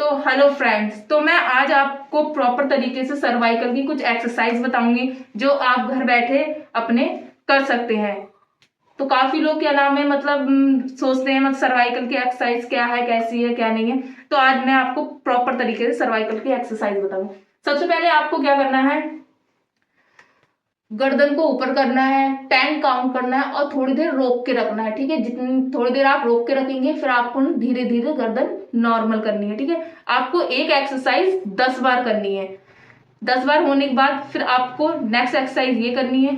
तो hello friends, तो मैं आज आपको प्रॉपर तरीके से सर्वाइकल की कुछ एक्सरसाइज बताऊंगी जो आप घर बैठे अपने कर सकते हैं। तो काफी लोग क्या नाम है सोचते हैं सर्वाइकल की एक्सरसाइज क्या है, कैसी है, क्या नहीं है। तो आज मैं आपको प्रॉपर तरीके से सर्वाइकल की एक्सरसाइज बताऊंगी। सबसे पहले आपको क्या करना है, गर्दन को ऊपर करना है, 10 काउंट करना है और थोड़ी देर रोक के रखना है। ठीक है, जितनी थोड़ी देर आप रोक के रखेंगे फिर आपको धीरे धीरे गर्दन नॉर्मल करनी है। ठीक है, आपको एक एक्सरसाइज 10 बार करनी है। 10 बार होने के बाद फिर आपको नेक्स्ट एक्सरसाइज ये करनी है,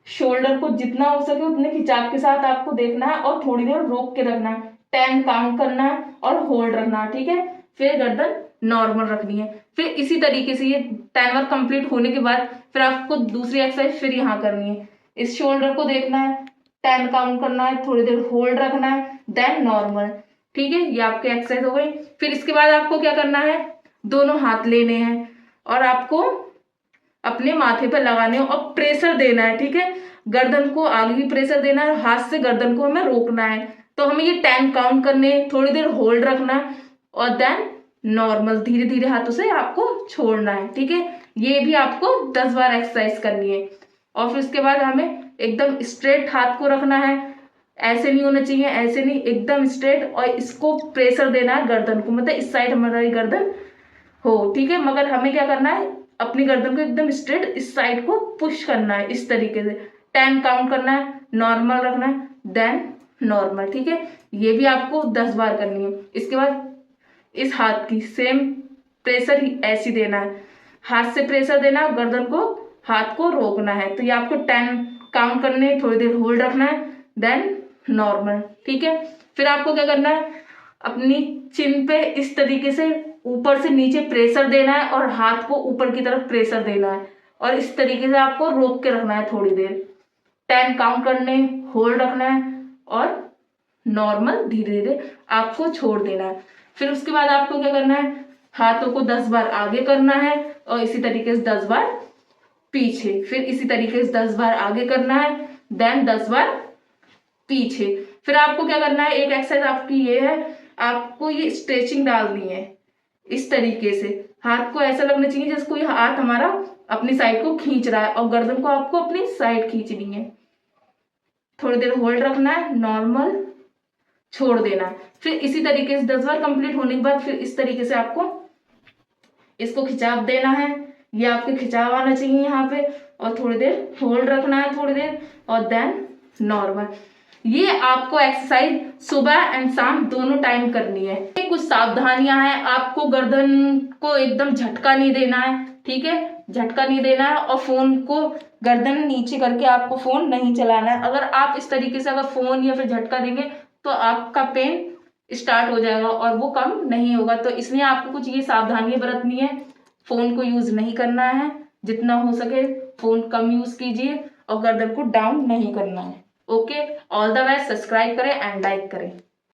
शोल्डर को जितना हो सके उतने खिंचाव के साथ आपको देखना है और थोड़ी देर रोक के रखना है, 10 काउंट करना है और होल्ड रखना है। ठीक है, फिर गर्दन नॉर्मल रखनी है। फिर इसी तरीके से ये 10 बार कंप्लीट होने के बाद फिर आपको दूसरी एक्सरसाइज फिर यहाँ करनी है। इस शोल्डर को देखना है, 10 काउंट करना है, थोड़ी देर होल्ड रखना है, देन नॉर्मल। ठीक है, ये आपकी एक्सरसाइज हो गई। फिर इसके बाद आपको क्या करना है, दोनों हाथ लेने हैं और आपको अपने माथे पर लगाने और प्रेशर देना है। ठीक है, गर्दन को आगे भी प्रेशर देना है, हाथ से गर्दन को हमें रोकना है। तो हमें ये 10 काउंट करने, थोड़ी देर होल्ड रखना है और देन नॉर्मल धीरे धीरे हाथों से आपको छोड़ना है। ठीक है, ये भी आपको 10 बार एक्सरसाइज करनी है। और फिर उसके बाद हमें एकदम स्ट्रेट हाथ को रखना है, ऐसे नहीं होना चाहिए, ऐसे नहीं, एकदम स्ट्रेट, और इसको प्रेशर देना है गर्दन को, मतलब इस साइड हमारी गर्दन हो। ठीक है, मगर हमें क्या करना है, अपनी गर्दन को एकदम स्ट्रेट इस साइड को पुश करना है इस तरीके से। 10 काउंट करना है, नॉर्मल रखना है, देन नॉर्मल। ठीक है, ये भी आपको 10 बार करनी है। इसके बाद इस हाथ की सेम प्रेशर ही ऐसी देना है, हाथ से प्रेशर देना है, गर्दन को हाथ को रोकना है। तो ये आपको 10 काउंट करने, थोड़ी देर होल्ड रखना है, देन नॉर्मल। ठीक है, फिर आपको क्या करना है, अपनी चिन पे इस तरीके से ऊपर से नीचे प्रेशर देना है और हाथ को ऊपर की तरफ प्रेशर देना है और इस तरीके से आपको रोक के रखना है थोड़ी देर। 10 काउंट करने, होल्ड रखना है और नॉर्मल धीरे धीरे आपको छोड़ देना है। फिर उसके बाद आपको क्या करना है, हाथों को 10 बार आगे करना है और इसी तरीके से 10 बार पीछे, फिर इसी तरीके से 10 बार आगे करना है, देन 10 बार पीछे। फिर आपको क्या करना है, एक एक्सरसाइज आपकी ये है, आपको ये स्ट्रेचिंग डालनी है इस तरीके से। हाथ को ऐसा लगना चाहिए जैसे कोई हाथ हमारा अपनी साइड को खींच रहा है और गर्दन को आपको अपनी साइड खींचनी है। थोड़ी देर होल्ड रखना है, नॉर्मल छोड़ देना है। फिर इसी तरीके से 10 बार कंप्लीट होने के बाद फिर इस तरीके से आपको इसको खिंचाव देना है, ये आपके खिंचाव आना चाहिए यहाँ पे, और थोड़ी देर होल्ड रखना है थोड़ी देर और देन नॉर्मल। ये आपको एक्सरसाइज सुबह एंड शाम दोनों टाइम करनी है। कुछ सावधानियां हैं, आपको गर्दन को एकदम झटका नहीं देना है। ठीक है, झटका नहीं देना है और फोन को गर्दन नीचे करके आपको फोन नहीं चलाना है। अगर आप इस तरीके से अगर फोन या फिर झटका देंगे तो आपका पेन स्टार्ट हो जाएगा और वो कम नहीं होगा। तो इसलिए आपको कुछ ये सावधानियां बरतनी है। फोन को यूज नहीं करना है, जितना हो सके फोन कम यूज कीजिए और गर्दन को डाउन नहीं करना है। Okay, all the best, subscribe करें एंड लाइक करें।